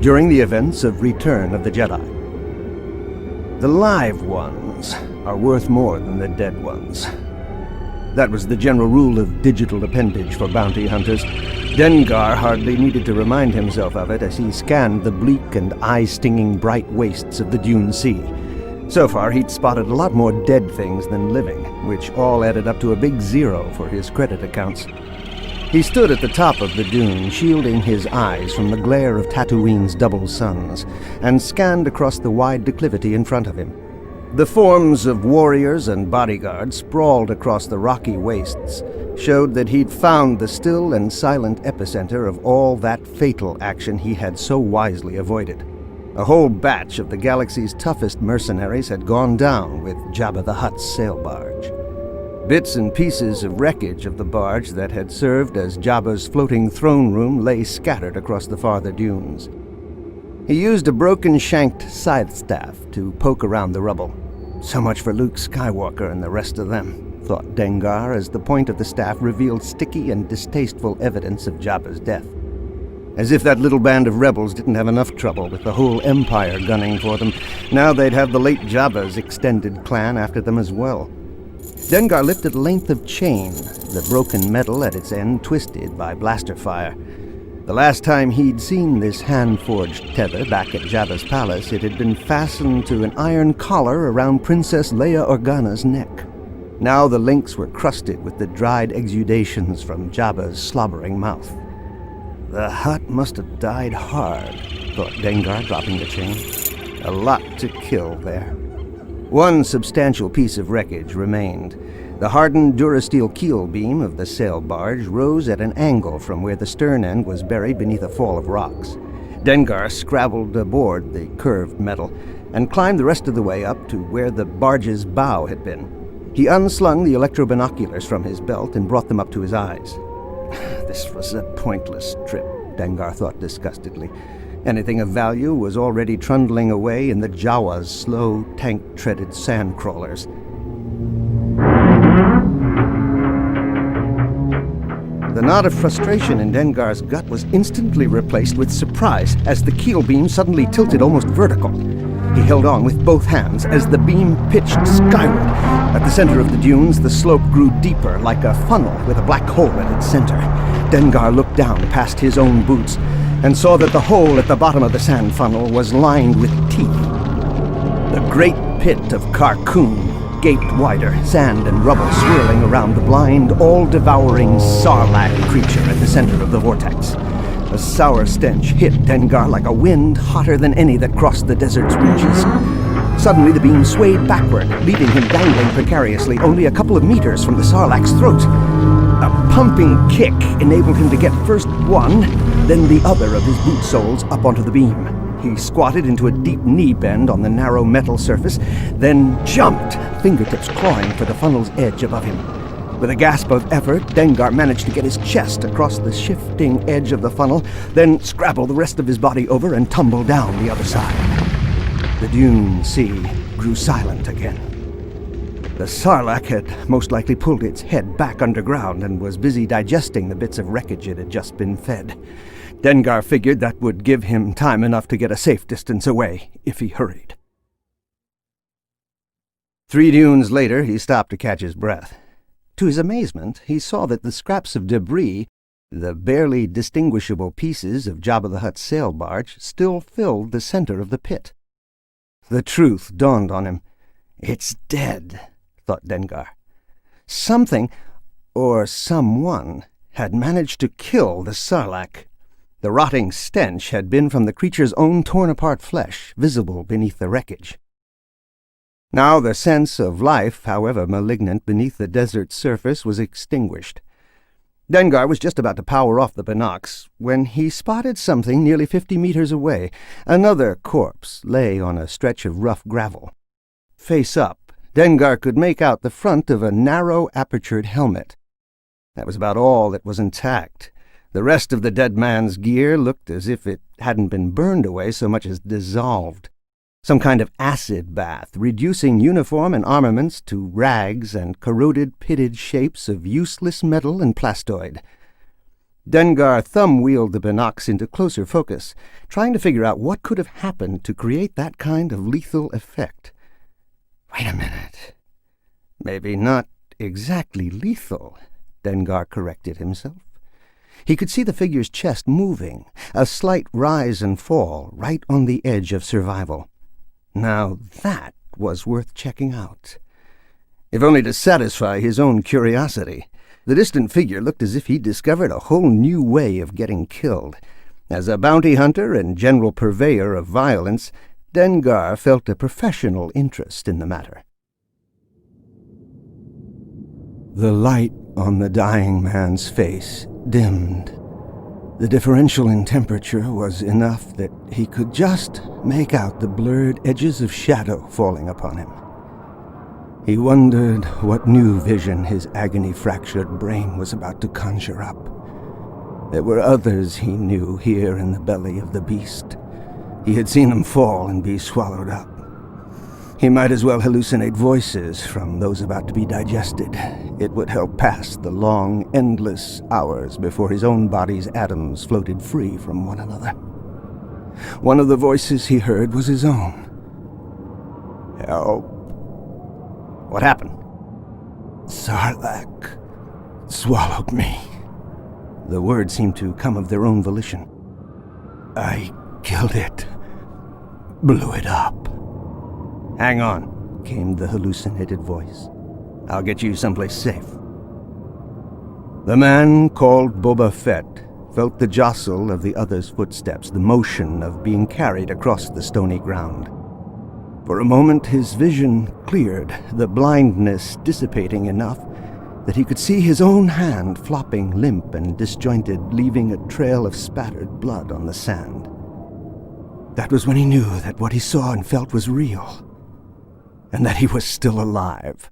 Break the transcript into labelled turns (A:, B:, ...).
A: during the events of Return of the Jedi. The live ones are worth more than the dead ones. That was the general rule of digital appendage for bounty hunters. Dengar hardly needed to remind himself of it as he scanned the bleak and eye-stinging bright wastes of the Dune Sea. So far, he'd spotted a lot more dead things than living, which all added up to a big 0 for his credit accounts. He stood at the top of the dune, shielding his eyes from the glare of Tatooine's double suns, and scanned across the wide declivity in front of him. The forms of warriors and bodyguards sprawled across the rocky wastes showed that he'd found the still and silent epicenter of all that fatal action he had so wisely avoided. A whole batch of the galaxy's toughest mercenaries had gone down with Jabba the Hutt's sail barge. Bits and pieces of wreckage of the barge that had served as Jabba's floating throne room lay scattered across the farther dunes. He used a broken-shanked scythe staff to poke around the rubble. So much for Luke Skywalker and the rest of them, thought Dengar as the point of the staff revealed sticky and distasteful evidence of Jabba's death. As if that little band of rebels didn't have enough trouble with the whole Empire gunning for them, now they'd have the late Jabba's extended clan after them as well. Dengar lifted a length of chain, the broken metal at its end twisted by blaster fire. The last time he'd seen this hand-forged tether back at Jabba's palace, it had been fastened to an iron collar around Princess Leia Organa's neck. Now the links were crusted with the dried exudations from Jabba's slobbering mouth. The Hutt must have died hard, thought Dengar, dropping the chain. A lot to kill there. One substantial piece of wreckage remained. The hardened durasteel keel beam of the sail barge rose at an angle from where the stern end was buried beneath a fall of rocks. Dengar scrabbled aboard the curved metal and climbed the rest of the way up to where the barge's bow had been. He unslung the electro-binoculars from his belt and brought them up to his eyes. This was a pointless trip, Dengar thought disgustedly. Anything of value was already trundling away in the Jawa's slow, tank-treaded sand crawlers. The knot of frustration in Dengar's gut was instantly replaced with surprise as the keel beam suddenly tilted almost vertical. He held on with both hands as the beam pitched skyward. At the center of the dunes, the slope grew deeper, like a funnel with a black hole at its center. Dengar looked down past his own boots and saw that the hole at the bottom of the sand funnel was lined with teeth. The great pit of Carcoon gaped wider, sand and rubble swirling around the blind, all-devouring Sarlacc creature at the center of the vortex. A sour stench hit Dengar like a wind hotter than any that crossed the desert's ridges. Suddenly the beam swayed backward, leaving him dangling precariously only a couple of meters from the Sarlacc's throat. A pumping kick enabled him to get first one, then the other of his boot soles up onto the beam. He squatted into a deep knee bend on the narrow metal surface, then jumped, fingertips clawing for the funnel's edge above him. With a gasp of effort, Dengar managed to get his chest across the shifting edge of the funnel, then scrabble the rest of his body over and tumble down the other side. The Dune Sea grew silent again. The Sarlacc had most likely pulled its head back underground and was busy digesting the bits of wreckage it had just been fed. Dengar figured that would give him time enough to get a safe distance away, if he hurried. 3 dunes later, he stopped to catch his breath. To his amazement, he saw that the scraps of debris, the barely distinguishable pieces of Jabba the Hutt's sail barge, still filled the center of the pit. The truth dawned on him. It's dead, thought Dengar. Something, or someone, had managed to kill the Sarlacc. The rotting stench had been from the creature's own torn-apart flesh, visible beneath the wreckage. Now the sense of life, however malignant beneath the desert's surface, was extinguished. Dengar was just about to power off the binocs when he spotted something nearly 50 meters away. Another corpse lay on a stretch of rough gravel. Face up, Dengar could make out the front of a narrow, apertured helmet. That was about all that was intact. The rest of the dead man's gear looked as if it hadn't been burned away so much as dissolved. Some kind of acid bath, reducing uniform and armaments to rags and corroded, pitted shapes of useless metal and plastoid. Dengar thumb-wheeled the binocs into closer focus, trying to figure out what could have happened to create that kind of lethal effect. Wait a minute. Maybe not exactly lethal, Dengar corrected himself. He could see the figure's chest moving, a slight rise and fall right on the edge of survival. Now that was worth checking out. If only to satisfy his own curiosity. The distant figure looked as if he'd discovered a whole new way of getting killed. As a bounty hunter and general purveyor of violence, Dengar felt a professional interest in the matter. The light on the dying man's face dimmed. The differential in temperature was enough that he could just make out the blurred edges of shadow falling upon him. He wondered what new vision his agony-fractured brain was about to conjure up. There were others he knew here in the belly of the beast. He had seen them fall and be swallowed up. He might as well hallucinate voices from those about to be digested. It would help pass the long, endless hours before his own body's atoms floated free from one another. One of the voices he heard was his own. "Help." "What happened?" "Sarlacc swallowed me." The words seemed to come of their own volition. "I killed it. Blew it up." "Hang on," came the hallucinated voice. "I'll get you someplace safe." The man called Boba Fett felt the jostle of the other's footsteps, the motion of being carried across the stony ground. For a moment his vision cleared, the blindness dissipating enough that he could see his own hand flopping limp and disjointed, leaving a trail of spattered blood on the sand. That was when he knew that what he saw and felt was real, and that he was still alive.